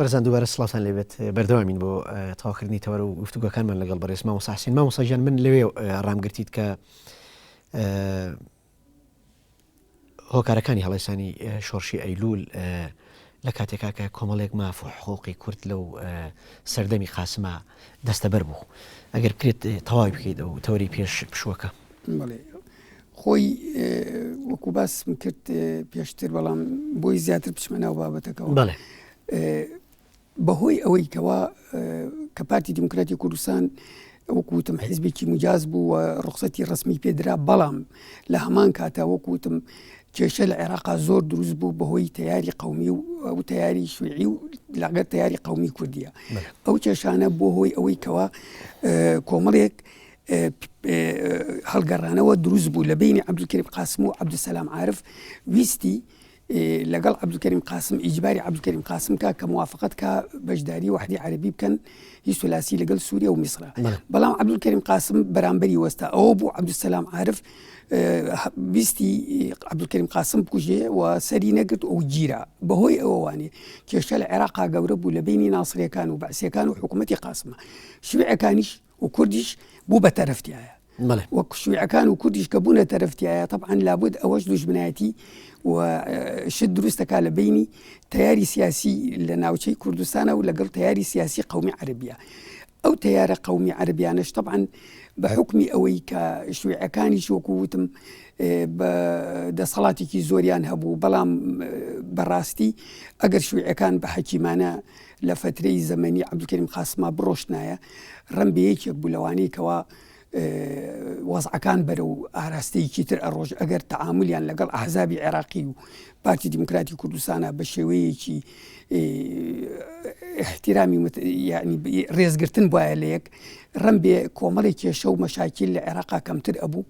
بەرزان دووبارە سڵاتان لێبێت بەردەوامین بۆ تەواوکردنی تەوەرە و گفتوگەکانمان لەگەڵ بەڕێز مامۆستا حسین. مامۆستا گیان من لەوێ ڕامگرتیت کە هۆکارەکانی هەڵێسانی شۆڕشی ئەیلول لە کاتێکا کە کۆمەڵێک ماف و حقوقی کورد لەو سەردەمی قاسمە دەستەبەر بوو. ئەگەر بکرێت تەواوی بکەیت ئەو تەوەری پێش پشووەکە. بەڵێ خۆی وەکو باسم کرد پێشتر، بەڵام بۆی زیاتر بچمە ناو بابەتەکەەوە. بەڵێ بەهۆی ئەوەی کەوا کە پارتی دیموکراتی کوردستان وەکوتم حیزبێکی مجاز بوو و ڕخسەتی ڕسمی پێدرا، بەڵام لە هەمان کاتا وەکوتم کێشە لە عێراقا زۆر دروست بوو بەهۆی تەیاری قەومی و تەیاری شوێعی و لەگەر تەیاری قەومی کوردیە. ئەو کێشانە بۆ هۆی ئەوەی کەوا کۆمەڵێک هەڵگەڕانەوە دروست بوو لە بینی عەبدولکەریم قاسم و عەبدولسەلام عارف. ویستی لەگەڵ عەبدولکەریم قاسم ئیجباری عەبدولکەریم قاسم کە موافقەت کە بەشداری وحدی عەرەبی بکەن هیچ سولاسی لەگەڵ سووریا و میسرە. بەڵام عەبدولکەریم قاسم بەرامبەری وەستا ئەوە بوو عەبدولسەلام عارف ویستی عەبدولکەریم قاسم بکوژێ و سەری نەگرت و گیرە. بەهۆی ئەوەوانێ کێشە لە عێراقا گەورە بوو لە بینی ناسڕیەکان و بەعسیەکان و حکوومەتی قاسمە. شیوعەکانیش و کوردیش بوو بە تەرەفتیایە. وەکو شیوعەکان و کوردیش کە بوونە تەرەفتیایە، طبعاً لابد ئەوەش دوژمنایەتی و شت دروستەکە لە بینی تەیاری سیاسی لە ناوچەی کوردستانە و لەگەڵ تەیاری سیاسی قەومی عەرەبیە. ئەو تەیارە قەومی عەرەبیانەش طبعاً بە حکمی ئەوەی کە شیوعەکانیش وەکووتم بە دەسەڵاتێکی زۆریان هەبوو، بەڵام بەڕاستی ئەگەر شیوعەکان بە حەکیمانە لە فترەی زەمەنی عەبدولکەریم قاسما بڕۆشتنایە، ڕەم بە یەکێک بوو لەوانەی کەوا وەزعەکان بەرە و ئاراستەیەکی تر ئەڕۆژ ئەگەر تەعاملیان لەگەڵ ئەحزابی عێراقی و پارتی دیموکراتی کوردستانە بە شێوەیەکی احتیرامی یعنی ڕێزگرتن بواە لە یەک، ڕەم بێ کۆمەڵی کێشە و مەشاکل لە عێراقا کەمتر ئەبوو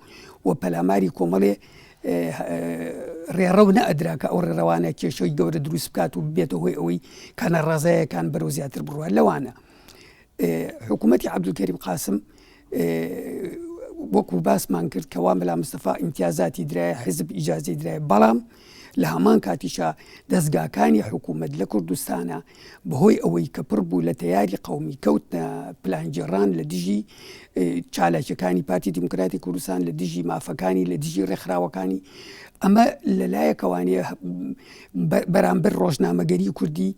و پەلاماری کۆمەڵێ ڕێڕەو نەئەدراکە ئەو ڕێڕەوانە کێشەی گەورە دروست بکات و بێتە هۆی ئەوەی کانە ڕازایەکان بەرەو زیاتر بڕوە. لەوانە حکوومەتی عەبدولکەریم قاسم وەکو باسمان کرد کەوا مەلا مستەفا ئیمتیازاتی درایە، حیزب ئیجازەی درایە، بەڵام لە هەمان کاتیشا دەستگاکانی حکوومەت لە کوردستانە بەهۆی ئەوەی کە پڕ بوو لە تەیاری قەومی کەوتنە پلانجێڕان لە دژی چالاکیەکانی پارتی دیموکراتی کوردستان، لە دژی مافەکانی، لە دژی ڕێکخراوەکانی. ئەمە لەلایەکەوانەیە بەرامبەر ڕۆژنامەگەری کوردی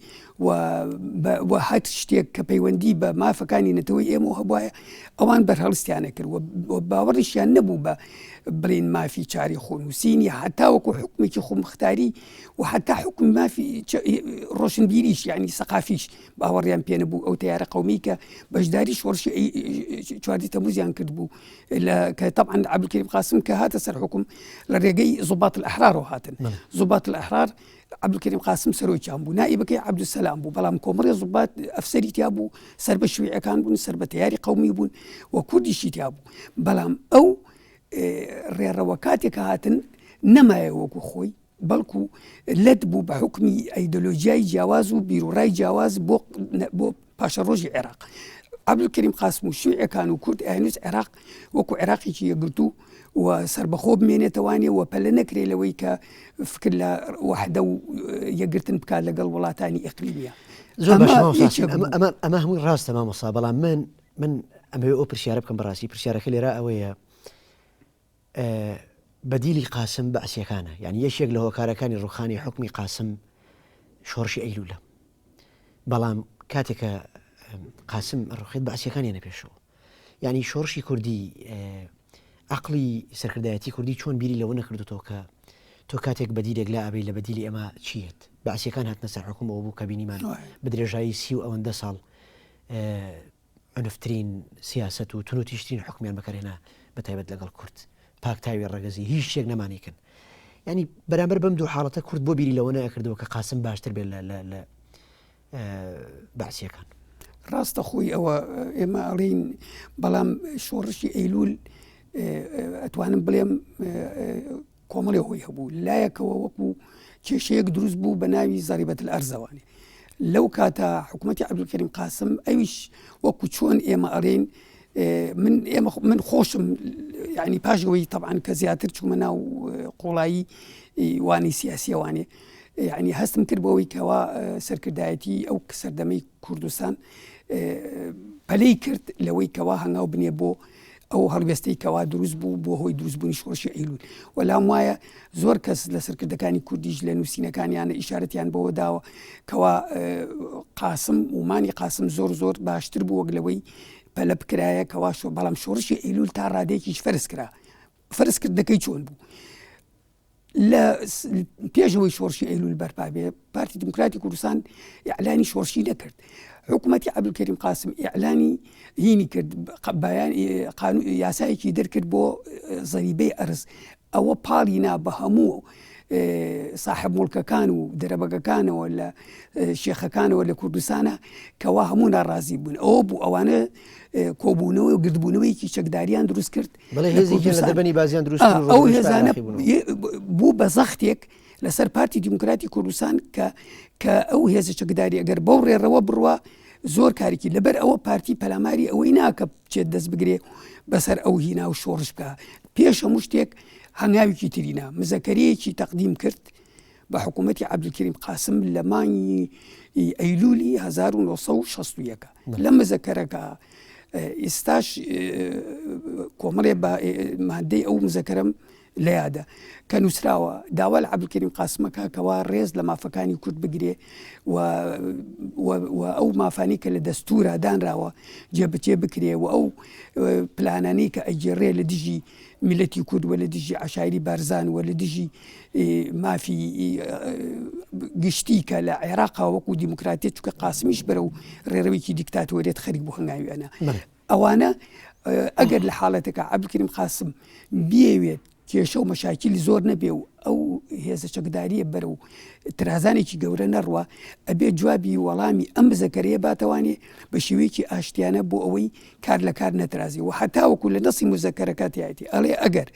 و هەر شتێک کە پەیوەندی بە مافەکانی نەتەوەی ئێمە هەبواە ئەوان بەرهەڵستیانە کرد و باوەڕیشیان نەبوو بە بڵین مافی چاری خۆنووسینی، هەتا وەکو حکومێکی خۆمختاری و هەتا حکم مافی ڕۆشنبیریش یعنی سەقافیش باوەڕیان پێ نەبوو. ئەو تەیارە قەومی کە بەشداری شۆڕشی 4 تەمووزیان کرد بوو کە طبعاً عەبدولکەریم قاسم کە هاتە سەر حکم لە ڕێگەی زوبات الأحرار هاتن. زوبات الأحرار عەبدولکەریم قاسم سەرۆکیان بوو، نائیبەکەی عەبدولسەلام بوو، بەڵام کۆمەڵی زوبات ئەفسەری تیا بوو، سەر بە شیوعەکان بوون، سەر بە تەیاری قەومی بوون و کوردیشی تیا بوو. بەڵام ئەو ڕێڕەوە کاتێک هاتن نەمایە وەکو خۆی، بەڵکو لەت بوو بە حکمی ئەیدۆلۆژیای جیاواز و بیرۆڕای جیاواز بۆ پاشە ڕۆژی عێراق. عەبدولکەریم قاسم و شیوعەکان و کورد ئەیانویست عێراق وەکو عێراقێکی یەکگرتوو و سربەخۆ بمێنێتەوانێ و پەلە نەکرێ لەوەی کە فکر لە وەحدە و یەکگرتن بکات لەگەڵ وڵاتانی ئیقلیمیە. زۆر باش ئەمە هەمووی ڕاستە مامۆستا، بەڵام من ئەمەوێ ئەو پرسیارە بکەم بەڕاستی. پرسیارەکە لێرە ئەوەیە بەدیلی قاسم بەعسیەکانە، یعنی یەکێک لە هۆکارەکانی ڕوخانی حکمی قاسم شۆڕشی ئەیلولە، بەڵام کاتێکە قاسم ڕوخێت بەعسیەکانی نەپێشەوە. یعنی شۆڕشی کوردی عقلی سەرکردایەتی کوردی چۆن بیری لەوە نەکردوتەوە کە تۆ کاتێک بەدیلێک لا ئەبێ لە بەدیلی ئەمە چیت؟ بەعسیەکان هاتنە سەر حکوم ئەوە بوو کە بینیمان بە درێژایی 30 و ئەوەندە ساڵ عنفترین سیاست و تونوتیشترین حکمیان بەکارهێنا بەتایبەت لەگەڵ کورد، پاکتاوی ڕەگەزی هیچ شتێک نەمانیکن. ینی بەرامبەر بەم دوو حاڵەتە کورد بۆ بیری لەوە نەکردەوە کە قاسم باشتر بێت لە بەعسیەکان. ڕاستە خۆی ئەوە ئێمە ئەڵین، بەڵام شۆڕشی ئەیلول ئەتوانم بڵێم کۆمەڵی هۆی هەبوو لایەکەوە وەکو کێشەیەک دروست بوو بە ناوی زەریبەت الئەرزەوانێ. لەو کاتە حکوومەتی عەبدولکەریم قاسم ئەویش وەکو چۆن ئێمە ئەڵێن من خۆشم، یعنی پاشەوەی طبعاً کە زیاتر چوومە ناو قوڵایی وانی سیاسیەوانێ، یعنی هەستم کرد بەوەی کەوا سەرکردایەتی ئەو سەردەمەی کوردستان پەلەی کرد لەوەی کەوا هەنگاو بنێ بۆ ئەو هەڵوێستەی کەوا دروست بوو بۆ هۆی دروستبوونی شۆڕشی ئەیلول. وەلام وایە زۆر کەس لە سەرکردەکانی کوردیش لە نووسینەکانیانە ئیشارەتیان بەوە داوە کەوا قاسم ومانی قاسم زۆر باشتر بوو وەک لەوەی پەلە بکرایە کەوا بەڵام شۆڕشی ئەیلول تا ڕادەیەکیش فەرز کرا. فەرزکردەکەی چۆن بوو؟ لە پێشەوەی شۆڕشی ئەیلول بەرپا بێ پارتی دموکراتی کوردستان ئیعلانی شۆڕشی نەکرد. حکوومەتی عەبدولکەریم قاسم ئیعلانی هینی کرد، یاسایەکی دەرکرد بۆ زەریبەی ئەرز. ئەوە پاڵینا بە هەموو ساحب مڵکەکان و دەرەبەگەکانەوە لە شێخەکانەوە لە کوردستانە کەوا هەموو ناڕازی بوون. ئەوە بوو ئەوانە کۆبوونەوەی و گردبوونەوەیکی چەکداریان دروست کرد. ئەو هێزانە بوو بە زەختێک لەسەر پارتی دیموکراتی کوردستان کە ئەو هێزە چەکداری ئەگەر بەو ڕێڕەوە بڕوە زۆر کارێکی لەبەر ئەوە پارتی پەلاماری ئەوەی ناکە بچێت دەست بگرێ بەسەر ئەو هینا و شۆڕش بکە. پێش هەموو شتێک هەنگاوێکی ترینا مزەکەرەیەکی تەقدیم کرد بە حکوومەتی عەبدولکەریم قاسم لە مانگی ئەیلولی 1960 لە مزەکەرەکە ئێستاش کۆمەڵێ بە مادەی ئەو مزەکەرەم لە یادە کە نووسراوە داوا لە عەبدولکەریم قاسمەکە کەوا ڕێز لە مافەکانی کورد بگرێ و ئەو مافانی کە لە دەستورە دانراوە جێبەجێ بکرێ و ئەو پلانانەی کە ئەیگێڕێ لە دژی میلەتی کورد و لە دژی عەشایری بارزان و لە دژی مافی گشتی کە لە عێراقا وەکو دیموکراتیت چکە قاسمیش بەرەو ڕێڕەوێکی دیکتاتۆریەت خەریک بوو هەنگاوی ئەنا. ئەوانە ئەگەر لە حاڵەتەکە عەبدولکەریم قاسم بیەوێت کێشە و مەشاکیلی زۆر نەبێ و ئەو هێزە چەکداریە بەرەو ترازانێکی گەورە نەڕوە ئەبێ جوابی وەڵامی ئەم بزەکەرەیە باتەوانێ بە شێوەیەکی ئاشتیانە بۆ ئەوەی کار لە کار نەترازی و هەتاوەکو لە نەسی مزەکەرەکەتیایەتی ئەڵێ ئەگەر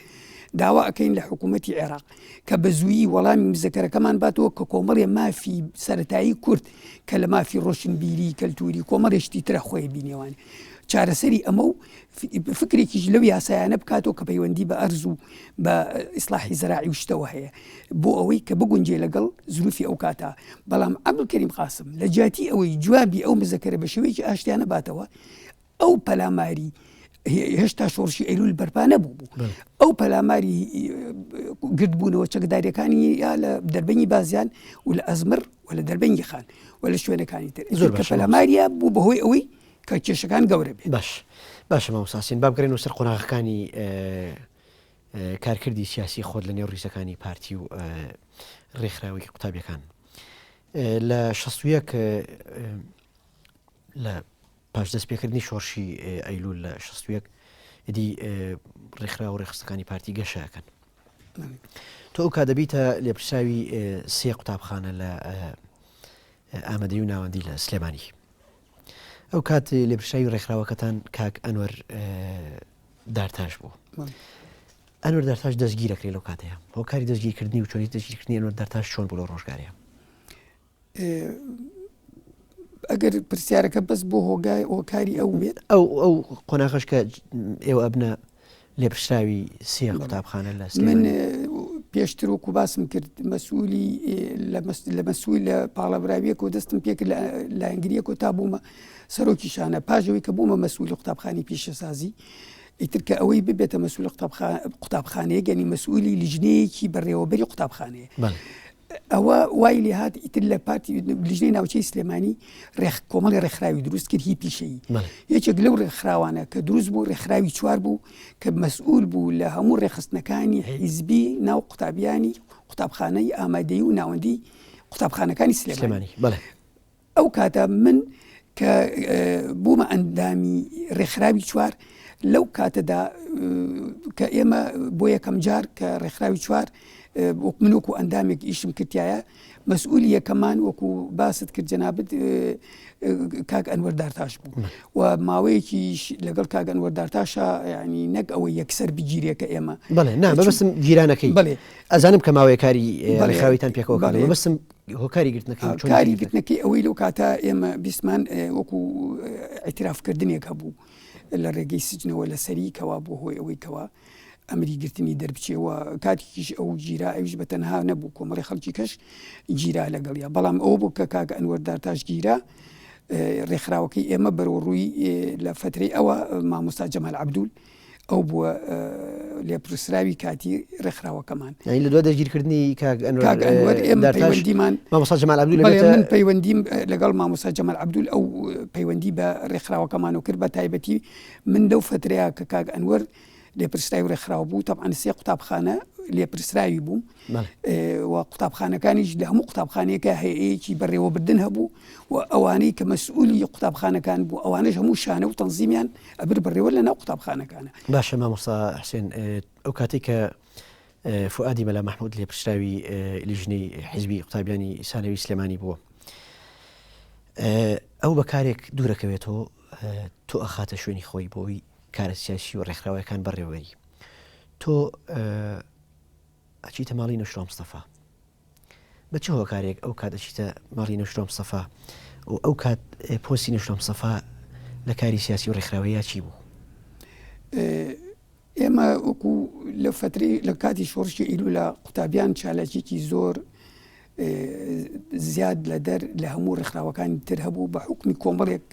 داوا ئەەکەین لە حکوومەتی عێراق کە بە زوویی وەڵامی مزەکەرەکەمان باتەوە کە کۆمەڵێ مافی سەرەتایی کورد کە لە مافی ڕۆشنبیری کەلتوری کۆمەڵێشتی ترە خۆی بینێوان چارەسەری ئەمە و فکرێکیش لەو یاسایانە بکاتەوە کە پەیوەندی بە ئەرز و بە ئیسلاحی زەراعی و شتەوە هەیە بۆ ئەوەی کە بگونجێ لەگەڵ زروفی ئەو کاتە. بەڵام عەبدولکەریم قاسم لە جاتی ئەوەی جوابی ئەو مزەکەرە بە شێوەیەکی ئاشتیانە باتەوە ئەو پەلاماری هێشتا شۆڕشی ئەیلول بەرپا نەبوو ئەو پەلاماری گردبوونەوە چەکداریەکانی یا لە دەربەنی بازیان و لە ئەزمر و لە دەربەنگی خان و لە شوێنەکانی تر کە پەلاماریە بوو بەهۆی ئەوەی کە کێشەکان گەورە بێت. باشە مامۆستاسین با بگەڕێنەوە سەر قۆناغەکانی کارکردی سیاسی خۆت لە نێو ڕیزەکانی پارتی و ڕێکخراوەی قوتابیەکان لە 61 لە پاش دەستپێکردنی شۆڕشی ئەیلول لە 61 ئیدی ڕێکخراو و ڕێخستەکانی پارتی گەشەکەن. تۆ ئەو کادەبیتە لێپرساوی سێ قوتابخانە لە ئامادەی و ناوەندی لە سلێمانی. ئەو کات لێپرساوی ڕێکخراوەکەتان کاک ئەنوەر دارتاش بوو. ئەنوەر دارتاش دەستگیرەکرێت لەو کاتەیە هۆکاری دەستگیرکردنی و چۆنی دەستگیرکردنی ئەنوەر دارتاش چۆن بوو لە ڕۆژگارەیە؟ ئەگەر پرسیارەکە بەس بۆ هۆکاری ئەو بێت ئەو قۆناغەش کە ئێوە ئەبنە لێپرساوی سێ قوتابخانە لە من پێشتر وەکو باسم کرد مەسئولی لە مەسئول لە پاڵەبراویەک و دەستم پێکرد لە ئەنگلیەک و تا بوومە سەرۆکی شانە پاژەوەی کە بوومە مەسئولی قوتابخانی پیشەسازی ئیتر کە ئەوەی ببێتە مەسئول قوتابخانەیە گەنی مەسئولی لیژنەیەکی بەڕێوەبەری قوتابخانەیە. ئەوە وای لێ هات ئیتر لە پارتی لیژنەی ناوچەی سلێمانی کۆمەڵی ڕێکخراوی دروست کرد هی پیشەیی یەکێک لەو ڕێکخراوانە کە دروست بوو ڕێکخراوی چوار بوو کە مەسئول بوو لە هەموو ڕێخستنەکانی حیزبی ناو قوتابیانی قوتابخانەی ئامادەیی و ناوەندی قوتابخانەکانی سلێمانی. ئەو کاتە من کە بوومە ئەندامی ڕێکخراوی چوار لەو کاتەدا کە ئێمە بۆ یەکەم جار کە ڕێکخراوی چوار من وەکو ئەندامێک ئیشم کردایە مەسئولی یەکەمان وەکو باست کرد جەنابەت کاک ئەنوەر دارتاش بوو و ماوەیەکی لەگەڵ کاک ئەنوەر دارتاشە یعنی نەک ئەوەی یەکسەر بگیرێکە ئێمە بەبستم گیرانەکەی ئەزانم کە ماوەیە کاری ڕێکخراویتان پێکەوە بەبستم هۆکاری گرتنەکەی ئەوەی لەو کاتە ئێمە بیسمان وەکو ئەتیرافکردنێک هەبوو لە ڕێگەی سجنەوە لە سەری کەوا بۆ هۆی ئەوەی کەوا ئەمری گرتنی دەربچێەوە کاتێکیش ئەو گیرا ئەویش بە تەنها نەبوو کۆمەڵی خەڵکی کەش گیرا لەگەڵیا بەڵام ئەوە بوو کە کاک ئەنوەر دارتاش گیرا ڕێکخراوەکەی ئێمە بەرەو ڕووی لە فترەی ئەوە مامۆستا جەمال عەبدول ئەو بووە لێپرسراوی کاتی ڕێکخراوەکەمان لە دوای دەستگیرکردنی کاک ئەنوەر ئێمە پەیوەندیمان مامۆستا جەمال عەبدول من پەیوەندیم لەگەڵ مامۆستا جەمال عەبدول ئەو پەیوەندی بە ڕێکخراوەکەمانەوە کرد بە تایبەتی من لەو فترەیە کە کاک ئەنوەر لێپرسراوی ڕێکخراو بوو تەبعاً 3 قوتابخانە لێپرسراوی بوو و قوتابخانەکانیش لە هەموو قوتابخانەیەکە هەیەیەکی بەڕێوەبردن هەبوو و ئەوانەی کە مەسئولی قوتابخانەکان بوو ئەوانش هەموو شانە و تەنزیمیان ئەبر بەڕێوە لەناو قوتابخانەکانە. باشە مامۆستا حسێن ئەو کاتێک کە فؤادی مەلا مەحموود لێپرسراوی لیژنەی حیزبی قوتابیانی سانەوی سلێمانی بووە ئەو بەکارێک دوورەکەوێتەوە تۆ ئەخاتە شوێنی خۆی بۆی کارە سیاسی و ڕێکخراوەکان بەڕێوەری تۆ ئەچیتە ماڵی نەشرۆ مستەفا بە چه هۆکارێک ئەو کات ئەچیتە ماڵی نەشرۆ مستەفا و ئەو کات پۆستی نەشرۆ مستەفا لە کاری سیاسی و ڕێکخراوەیە چی بوو؟ ئێمە وەکو لە فترەی لە کاتی شۆڕشی ئیلولا قوتابیان چالاکیێکی زۆر زیاد لە دەر لە هەموو ڕێکخراوەکانی تر هەبوو بە حکمی کۆمەڵێک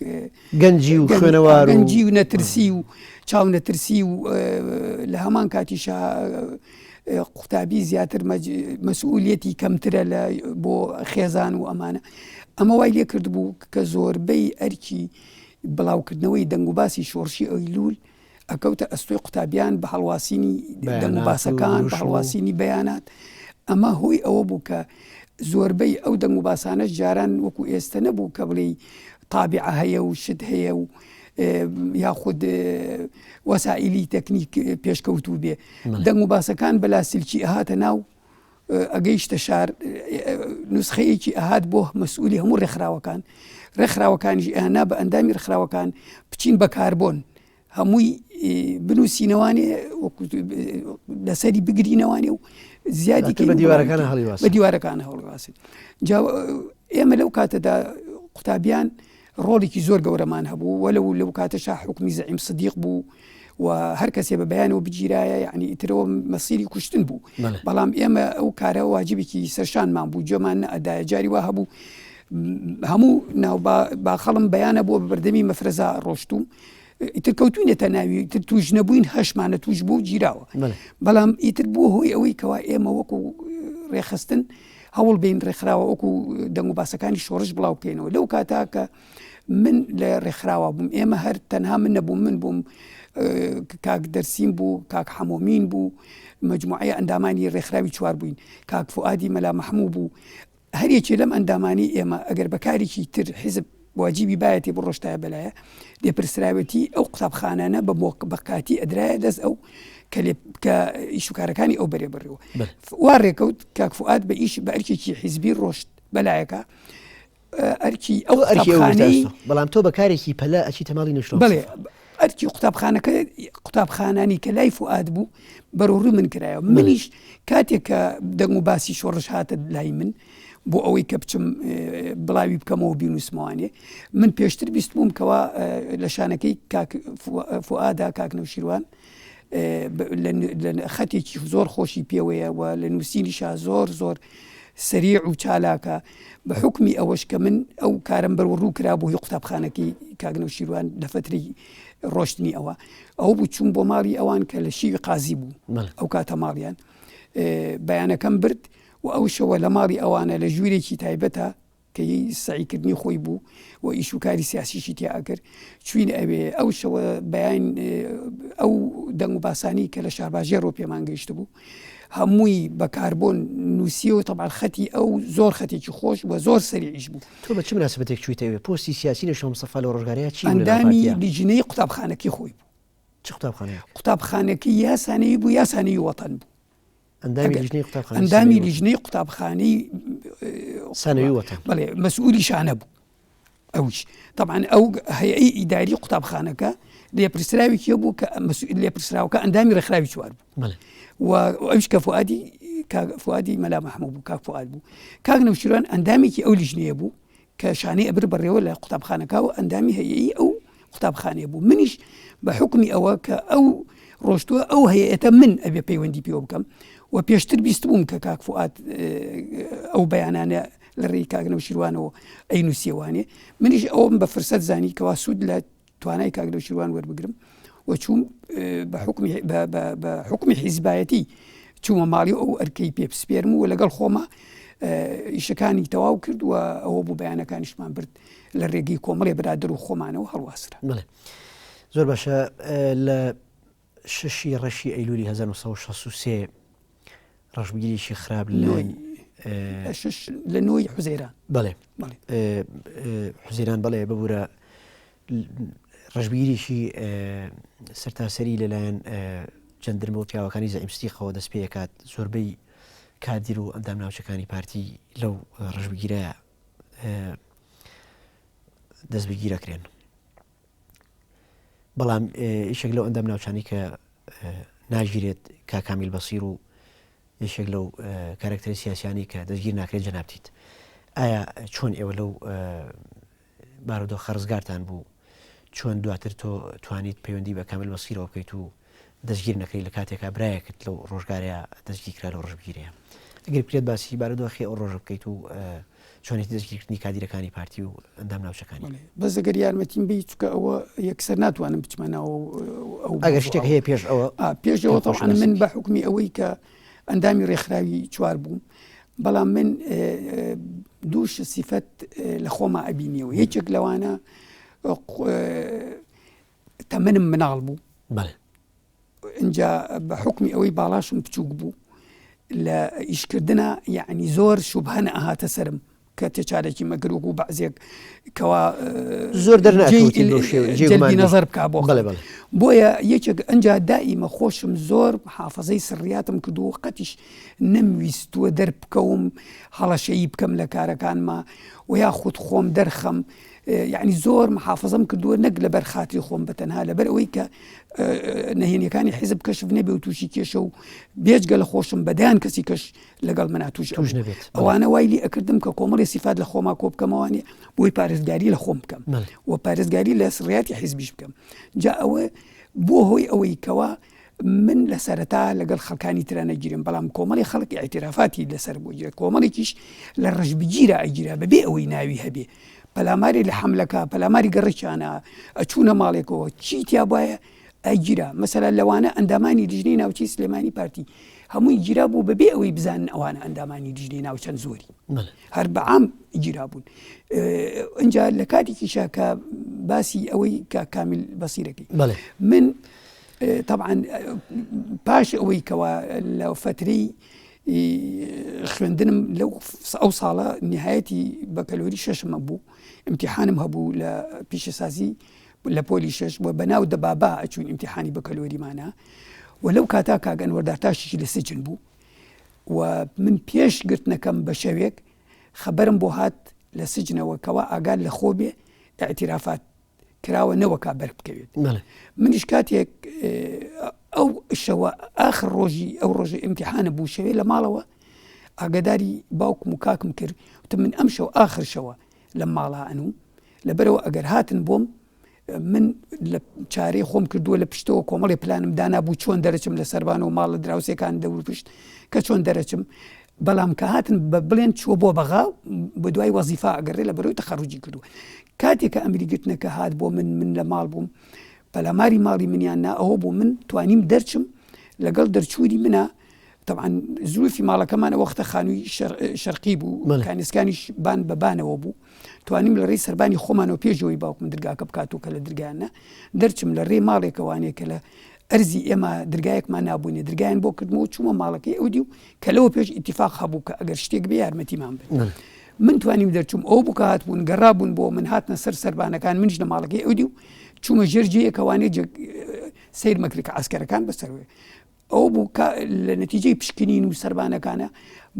گەنجی و خوێنەوار و گەنجی و نەترسی و چاو نەترسی و لە هەمان کاتیشا قوتابی زیاتر مەسئولیەتی کەمترە بۆ خێزان و ئەمانە ئەمە وای لێ کرد بوو کە زۆربەی ئەرکی بڵاوکردنەوەی دەنگ و باسی شۆڕشی ئەیلول ئەکەوتە ئەستۆی قوتابیان بە هەڵواسینی دەنگ و باسەکان بە هەڵواسینی بەیانات ئەمە هۆی ئەوە بوو کە زۆربەی ئەو دەنگ و باسانەش جاران وەکو ئێستا نەبوو کە بڵێ تابعە هەیە و شت هەیە و یاخود وەسائلی تەکنیک پێشکەوتوو بێ دەنگ و باسەکان بەلاسیلکی ئەهاتە ناو ئەگەیشتە شار نوسخەیەکی ئەهات بۆ مەسئولی هەموو ڕێکخراوەکانیش ئەهانا بە ئەندامی ڕێکخراوەکان بچین بە کاربۆن هەمووی بنووسینەوانێ لەسەری بگرینەوانێ و زیادی بە دیوارەکانە هەڵواسن ئێمە لەو کاتەدا قوتابیان ڕۆڵێکی زۆر گەورەمان هەبوو وەلو لەو کاتەشا حکمی زەعیم سدیق بوو و هەر کەسێ بە بەیانەوە بگیرایە یعنی ئیترەوە مەسیری کوشتن بوو بەڵام ئێمە ئەو کارە واجبێکی سەرشانمان بوو جۆمان نەئەدایە جاری وا هەبوو هەموو ناو باخەڵم بەیانە بۆ بەردەمی مەفرەزا ڕۆشتوم ئیتر کەوتوینێتە ناوی ئیتر توش نەبووین هەشمانە توش بوو گیراوە بەڵام ئیتر بووە هۆی ئەوەی کەوا ئێمە وەکو ڕێخستن هەوڵ بین ڕێکخراوە وەکو دەنگ و باسەکانی شۆڕش بڵاو بکەینەوە لەو کاتاکە من لە ڕێکخراوە بووم ئێمە هەر تەنها من نەبووم من بووم کاک دەرسیم بوو کاک حەمۆمین بوو مجموعەیە ئەندامانی ڕێکخراوی چوار بووین کاک فؤادی مەلا مەحموود بوو هەریەکی لەم ئەندامانی ئێمە ئەگەر بەکارێکی تر حیزب واجبی باەتی بڕۆشتایە بەلایە لێپرسراوەتی ئەو قوتابخانانە بە کاتی ئەدرایە دەست ئەو کە ئیشوکارەکانی ئەو بەرێ بڕێەوە وا ڕێکەوت کاک فؤاد بە ئیش بە ئەرکێکی حیزبی ڕۆشت بەلایەکە ئەرکی ئەو قوتابخانەی بەڵام تۆ بەکارێکی پەلا ئەچی تەماڵی نەشرۆ بڵێ ئەرکی قوتابخانانی کە لای فؤاد بوو بەڕوڕوو من کرایەوە منیش کاتێک کە دەنگ و باسی شۆڕش هاتە لای من بۆ ئەوەی کە بچم بڵاوی بکەمەوە بینوسمەوانێ من پێشتر بیست بووم کەوا لە شانەکەی فؤادا کاک نەوشیروان لە خەتێکی زۆر خۆشی پێوەیە و لە نووسینیشا زۆر سریع و چالاکە بە حکمی ئەوەش کە من ئەو کارم بەڕوڕوو کرا بۆ هی قوتابخانەکەی کاک نەوشیروان لە فترەی ڕۆشتنی ئەو بوو چوون بۆ ماڵی ئەوان کە لە شیوی قازی بوو ئەو کاتە ماڵیان بەیانەکەم برد و ئەو شەوە لە ماڵی ئەوانە لە ژوورێکی تایبەتە کە سعیکردنی خۆی بوو و ئیشوکاری سیاسیشی تیا ئەکرد چوین ئەوێ ئەو شەوە بەیان ئەو دەنگ و باسانی کە لە شارباژێڕۆ پێمان گەیشت بوو هەمووی بە کاربۆن نووسیەوە تەبعاً خەتی ئەو زۆر خەتێکی خۆش و زۆر سەریعیش بوو. تۆ بە چ مناسبەتێک چوویتەوێ پۆستی سیاسی نەشرۆ مستەفا لە ڕۆژگارەیە چی ئەندامی لیژنەی قوتابخانەکەی خۆی بوو. چ قوتابخانەیە؟ قوتابخانەکەی یاسانەی بوو یاسانەی وەتەن بوو. ئەندامی لیژنەی قوتابخانەی سانەوی وەتەن بەڵێ مەسئولی شانە بوو ئەوش طبعا ئەو هەیئەی ئیداری قوتابخانەکە لێپرسراوێکی بوو کە لێپرسراوەکە ئەندامی ڕێکخراوی چوار بوو و ئەوش کە فؤادی مەلا مەحموود بوو کاک فؤاد بوو کاک نەوشیروان ئەندامێکی ئەو لیژنەیە بوو کە شانەی ئەبر بەڕێوە لە قوتابخانەکە و ئەندامی هەیئەی ئەو قوتابخانەیە بوو منیش بە حکمی ئەوە کە ئەو ڕۆشتووە ئەو هەیەتە من ئەبێ پەیوەندی پێوە بکەم و پێشتر بیست بووم کە کاک فواد ئەو بەیانانە لە ڕێی کاک نەوشیروانەوە ئەینوسیێوانێ منیش ئەوم بە فرسەت زانی کەوا سوود لە توانای کاک نەوشیروان وەربگرم و چوون بە حکمی حیزبایەتی چوومە ماڵی ئەو ئەرکەی پێ بسپێرم و لەگەڵ خۆمە ئیشەکانی تەواو کرد و ئەوە بوو بەیانەکانیشمان برد لە ڕێگەی کۆمەڵێ برادر و خۆمانەوە هەڵواسرا. زۆر باشە. لە 6 ڕەشی ئەیلولی 1963 ڕەشبگیریشی خراپ لە نۆی حوزەیران. بەڵێ حوزەیران بەڵێ ببوورە ڕەشبگیریشی سەرتاسەری لەلایەن جەندرمە و پیاوەکانی زەعیمستیخەوە دەست پێ دەکات. زۆربەی کادیر و ئەندام ناوچەکانی پارتی لەو ڕەشبگیرە دەست بەگیرەکرێن. بەڵام یەکێک لەو ئەندام ناوچانی کە ناژیرێت کاکامیل بەسیر و یەکێک لەو کارکتەری سیاسیانی کە دەستگیر ناکرێت جەنابتیت. ئایا چۆن ئێوە لەو بارودۆ خەرزگارتان بوو چۆن دواتر تۆ توانیت پەیوەندی بە کامیل بەسیرەوە بکەیت و دەستگیر نەکەی لە کاتێکا برایەکت لەو ڕۆژگارەیە دەستگیر کرا لەو ڕۆژبگیرەیە؟ ئەگەر پێت باسی بارودۆخی ئەو ڕۆژە بکەیت و چۆنێتی دەستگیرکردنی کادیرەکانی پارتی و ئەندام ناوچەکانی. بەس ئەگەر یارمەتیم بی چکە ئەوە یەکسەر ناتوانم بچمانەوە ئەگەر شتێک هەیە پێشەوە تەواو من بە حکمی ئەوەی کە ئەندامی ڕێکخراوی چوار بووم بەڵام من دووش سیفەت لە خۆما ئەبینیەوە. یەکێک لەوانە تەمەنم مناڵ بوو اینجا بە حکمی ئەوەی باڵاشم بچووک بوو لە ئیشکردنە یعنی زۆر شوبهەنە ئەهاتە سرم کە تێچارێکی مەگرۆک و بەعزێک کەوا زۆر دەرناکەوتی جەلبی نەزەر بکا بۆ بۆیە یەکێک ئەنجا دائیمە خۆشم زۆر حافەزەی سڕیاتم کردو قەتیش نەمویستووە دەربکەوم هەڵەشەیی بکەم لە کارەکانمە و یا خود خۆم دەرخەم یعنی زۆر محافظەم کردووە نەک لەبەر خاتری خۆم بەتەنها لەبەر ئەوەی کە نەهێنیەکانی حیزب کەشف نەبێ و تووشی کێشە و بێجگە لە خۆشم بەدایان کەسی کەش لەگەڵ منە تووش نەبێت. ئەوانە وایلی ئەکردم کە کۆمەڵی سیفات لە خۆما کۆ بکەمەوانێ بۆی پارێزگاری لە خۆم بکەم و پارێزگاری لە سڕیاتی حیزبیش بکەم. جا ئەوە بۆ هۆی ئەوەی کەوا من لە سەرەتا لەگەڵ خەڵکانی ترە نەگیرم بەڵام کۆمەڵی خەڵک ئاعترافاتی لەسەر بۆ گیرە کۆمەڵێکیش لە ڕەشبگیرە ئەگیرا بەبێ ئەوەی ناوی هەبێ پەلاماری لە حملەکە پەلاماری گەڕێکیانە ئەچوونە ماڵێکەوە چی تیا بایە ئەگیرا مەسەلا لەوانە ئەندامانی لیژنەی ناوچەی سلێمانی پارتی هەمووی گیرا بوو بەبێ ئەوەی بزانن ئەوانە ئەندامانی لیژنەی ناوچەند زۆری هەر بەعام گیرا بوون. ئەنجا لە کاتێکیشا کە باسی ئەوەی کە کامیل بەسیرەکەی من طبعا پاش ئەوەی کەوا لە فترەی خوێندنم لەو ئەو ساڵە نهایەتی بەکەلۆری شەشمە بوو امتحانم هەبوو لە پیشەسازی لە پۆلی شەش و بەناو دەبابا ئەچوون امتحانی بەکەلۆریمانە و لەو کاتا کاگەن وەردارتاشی لە سجن بوو و من پێش گرتنەکەم بە شەوێک خەبەرم بۆ هات لە سجنەوە کەوا ئاگال لە خۆ بێ ئاعترافات کراوە نەوەکا بەر بکەوێت. منیش کاتێک ئەو شەوە ئاخر ڕۆژی ئەو ڕۆژی ئیمتیحانە بوو شەوێ لە ماڵەوە ئاگاداری باوکم و کاکم کرد وتم من ئەم شەو ئاخر شەوە لە ماڵا ئەنوو لەبەرەوە ئەگەر هاتن بۆم من لە چارەی خۆم کردووە لە پشتەوە کۆمەڵی پلانم دانابوو چۆن دەرەچم لە سەربان و ماڵە دراوسەکان دەور پشت کە چۆن دەرەچم بەڵام کە هاتن بە بڵێن چوە بۆ بەغا بە دوای وەزیفا ئەگەڕێ لە بەرەوەی تەخەڕوجی کردو. کاتێککە ئەمری گرتنەکە هات بۆ من لە ماڵ بووم پەلاماری ماڵی منیان نا ئەوە بوو من توانیم دەرچم لەگەڵ دەرچووری منە طبعا زروفی ماڵەکەمانە وەختە خانووی شەرقی بوو کانیسکانیش بان بەبانەوە بوو توانیم لە ڕێی سەربانی خۆمانەوە پێشەوەی باوکم دەرگاکە بکاتەوە کە لە دەرگایانە دەرچم لە ڕێ ماڵێکەوانەیە کە لە ئەرزی ئێمە دەرگایەکمان نابوونێ دەرگایان بۆ کردمەوە چوومە ماڵەکەی ئەودی و کە لەوە پێش ئیتیفاق هەبوو کە ئەگەر شتێک بێ یارمەتیمان بێت من توانیم دەرچوم ئەو بوو کە هاتبوون گەڕابوون بۆ من هاتنە سەر سەربانەکان منش لە ماڵەکەی ئەودی و چوومە ژێرجەیەکەوانێ سیر مەکرێکە ئاسکەرەکان بەسەروێ ئەو بوو لە نەتیجەی پشکنین و سەربانەکانە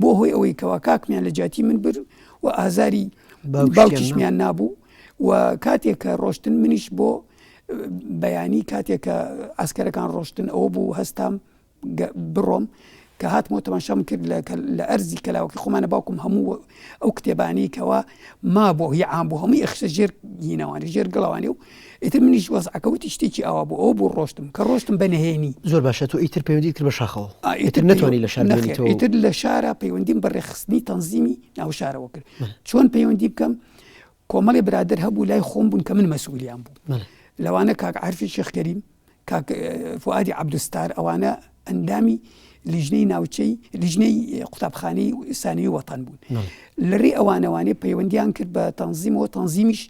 بۆ هۆی ئەوەی کەوا کاکمیان لە جاتی من بر و ئازاری باوکیشمیان نابوو و کاتێک کە ڕۆشتن منیش بۆ بەیانی کاتێک کە ئاسکەرەکان ڕۆشتن ئەوە بوو هەستام بڕۆم کە هاتمەوە تەماشام کرد لە ئەرزی کەلاوەکەی خۆمانە باوکم هەموو ئەو کتێبانەی کەوا مابوو هی عام بوو هەمووی ئەخشە ژێر هینەوانی ژێر گەڵاوانی و ئیتر منیش وەزعەکەوتی شتێکی ئاوا بوو ئەوە بۆ ڕۆشتم کە ڕۆشتم بەنهێنی زۆر باشە تۆ ئیتر پەیوەندیت کرد بە شاخەوە ئیتر نەتوانی لە شار بێنیتەوە ئیتر لە شارە پەیوەندیم بە ڕێخستنی تەنزیمی ناو شارەوە کرد چۆن پەیوەندی بکەم کۆمەڵی برادر هەبوو لای خۆم بوون کە من مەسئولیان بوو لەوانە کاک عارفی شێخ کەریم کاک فوادی عەبدولستار ئەوانە ئەندامی لیژنەی ناوچەی لیژنەی قوتابخانەی سانەوی وەتەن بوون لەڕێ ئەوانەوانێ پەیوەندیان کرد بە تەنزیمەوە تەنزیمیش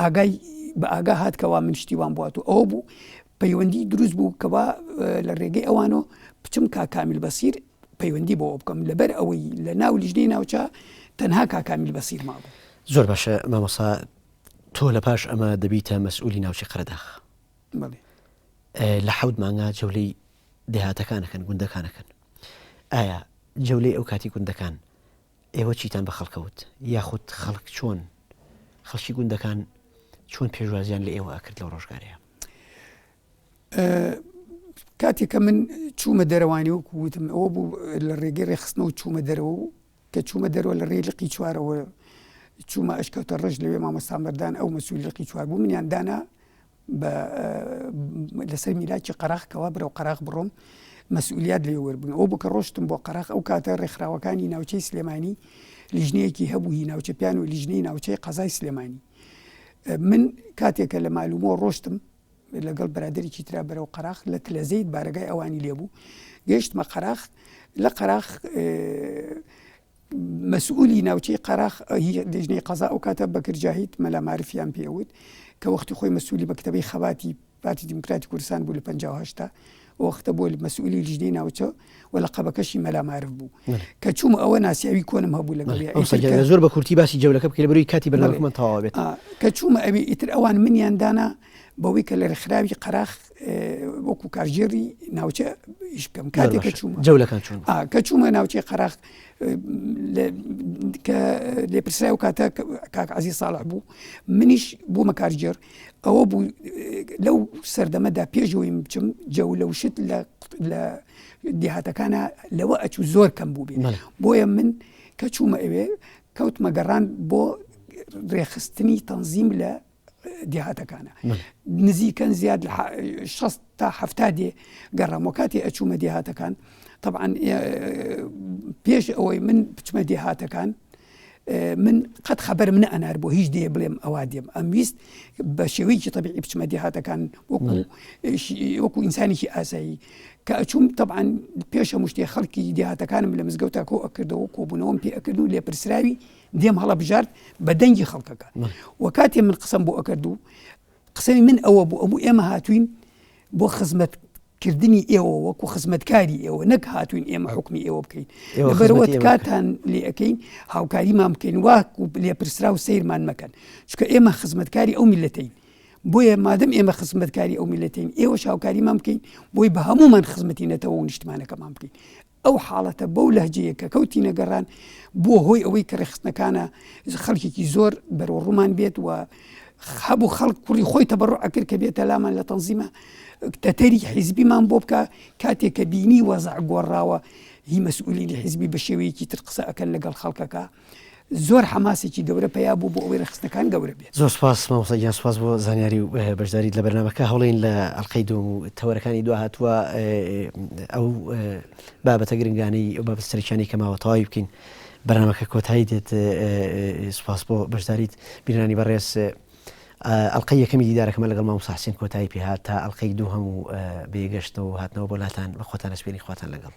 ئاگای بە ئاگا هات کەوا من شتیوان بوات و ئەوە بوو پەیوەندی دروست بوو کەوا لە ڕێگەی ئەوانەوە بچم کاکامیل بەسیر پەیوەندی بۆ بکەم لەبەر ئەوەی لە ناو لیژنەی ناوچە تەنها کاکامیل بەسیر مابوو. زۆر باشە مامۆستا تۆ لە پاش ئەمە دەبیتە مەسئولی ناوچەی قەرەداغ لە حەوت مانگا جەولەی دێهاتەکانەکەن گوندەکانەکەن ئایا جەولەی ئەو کاتی گوندەکان ئێوە چیتان بە خەڵکەوت یاخود خەڵک چۆن خەڵکی گوندەکان چۆن پێشوازیان لە ئێوە ئەکرد لەو ڕۆژگارەیە؟ کاتێککە من چوومە دەرەوانی و کووتم ئەوە بوو لە ڕێگەی ڕێخستنەوە چوومە دەرەوە و کە چوومە دەرەوە لە ڕێ لقی چوارەوە چوومە ئەشکەوتە ڕژ لەوێ مامۆستا مەردان ئەو مەسئولی لقی چوار بوو منیان دانا لەسەر میلاکی قەراغ کەوا برەو قەراغ بڕۆم مەسئولیات لێ وەربوون ئەو بوو کە ڕۆشتم بۆ قەراغ ئەو کاتە ڕێکخراوەکانی ناوچەی سلێمانی لیژنەیەکی هەبوو هی ناوچە پیان و لیژنەی ناوچەی قەزای سلێمانی من کاتێکە لە مالومەوە ڕۆشتم لەگەڵ برادێکی ترا بەرەو قەراغ لە تلەزەیت بارگای ئەوانی لێبوو گەیشتمە قەراغ لە قەراغ مەسئولی ناوچەی قەراغ لیژنەی قەزا ئەو کاتە بەکر جاهید مەلا معرفیان پێوت کە وەختی خۆی مەسئولی مەکتەبەی خەباتی پارتی دیموکراتی کوردستان بوو لە 58 وەختە بۆ مەسئولی لیژنەی ناوچە و لەقەبەکەشی مەلا معرف بوو کە چوومە ئەوە ناسیاوی کۆنم هەبوو لەگەڵ زۆر بە کورتی باسی جەولەکە بکەی لەبەرەوەی کاتی بەرنامەکەمان تەواو بێت کە چوومە ئەوێ ئیتر ئەوان منیان دانا بەوەی کە لە ڕێکخراوی قەراغ وەکو کارژێری ناوچە ئیش بکەم کاتێککە چوومە جەولەکان چوون کە چوومە ناوچەی قەراغ کە لێپرسرای و کاتە کاک عەزیز ساڵح بوو منیش بوومە کارژێر ئەوە بوو لەو سەردەمەدا پێشەوەی بچم جەولە وشت لە دێهاتەکانە لەوە ئەچوو زۆر کەم بوو بێ بۆیە من کە چوومە ئەوێ کەوتمە گەڕان بۆ ڕێخستنی تەنزیم لە دێهاتەکانە نزیکەن زیاد 60 تا 70 دێ گەڕامەوە کاتێ ئەچوومە دێهاتەکان طبعا پێش ئەوەی من بچمە دێهاتەکان من قەت خەبەرم نەئەنار بۆ هیچ دێ بڵێم ئەوا دێم ئەم ویست بە شێوەیەکی تەبیعی بچمە دێهاتەکان وەکو ئینسانێکی ئاسایی کە ئەچووم طبعا پێش هەموو شتێ خەڵکی دێهاتەکانم لە مزگەوتا کۆ ئەکردەوە کۆبوونەوەم پێ ئەکرد و لێپرسراوی دێم هەڵە بژارد بە دەنگی خەڵکەکان و کاتێ من قسەم بۆ ئەکرد و قسەمی من ئەوە بوو ئەموو ئێمە هاتوین بۆ خزمەتکردنی ئێوە وەکو خزمەتکاری ئێوە نەک هاتوین ئێمە حکمی ئێوە بکەین لەبەرەوە کاتان لێ ئەەکەین هاوکاریمان بکەین واکو لێپرسرا و سەیرمان مەکەن چونکە ئێمە خزمەتکاری ئەو میلەتین بۆیە مادەم ئێمە خزمەتکاری ئەو میلەتین ئێوە هاوکاریمان بکەین بۆی بە هەمومان خزمەتینەتەوە و نیشتمانەکەمان بکەین ئەو حاڵەتە بەو لەهجەیە کە کەوتی نەگەڕان بۆ هۆی ئەوەی کە ڕێخستنەکانە خەڵکێکی زۆر بەرەو ڕوومان بێت و هەبوو خەڵک کوڕی خۆی تەبەڕوع ئەکرد کە بێتە لامان لە تەنزیمە تەتەری حیزبیمان بۆ بکە کاتێک کە بینی وەزع گۆڕاوە هی مەسئولینی حیزبی بە شێوەیەکی تر قسە ئەکەن لەگەڵ خەڵکەکە زۆر حماسێکی گەورە پیا بوو بۆ ئەوەی ڕێخستنەکان گەورە بێت. زۆر سپاس مامۆستا گیان سپاس بۆ زانیاری و بەشداریت لە بەرنامەکە هەوڵین لە ئەڵقەی دووەم و تەوەرەکانی دو هاتووە ئەو بابەتە گرنگانەی ئەو بابەتە سەرکیانەی کە ماوە تەواوی بکەین بەرنامەکە کۆتایی دێت. سپاس بۆ بەشداریت بیرانی بەڕێز ئەڵقەی یەکەمی دیدارەکەمە لەگەڵ مامۆستا حوسێن کۆتایی پێهات تا ئەڵقەی دووهەم و بێگەشتەوە و هاتنەوە بۆ لاتان بە خۆتان ئەسپێری خواتان لەگەڵ.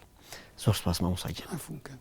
زۆر سپاس مامۆستا گیان.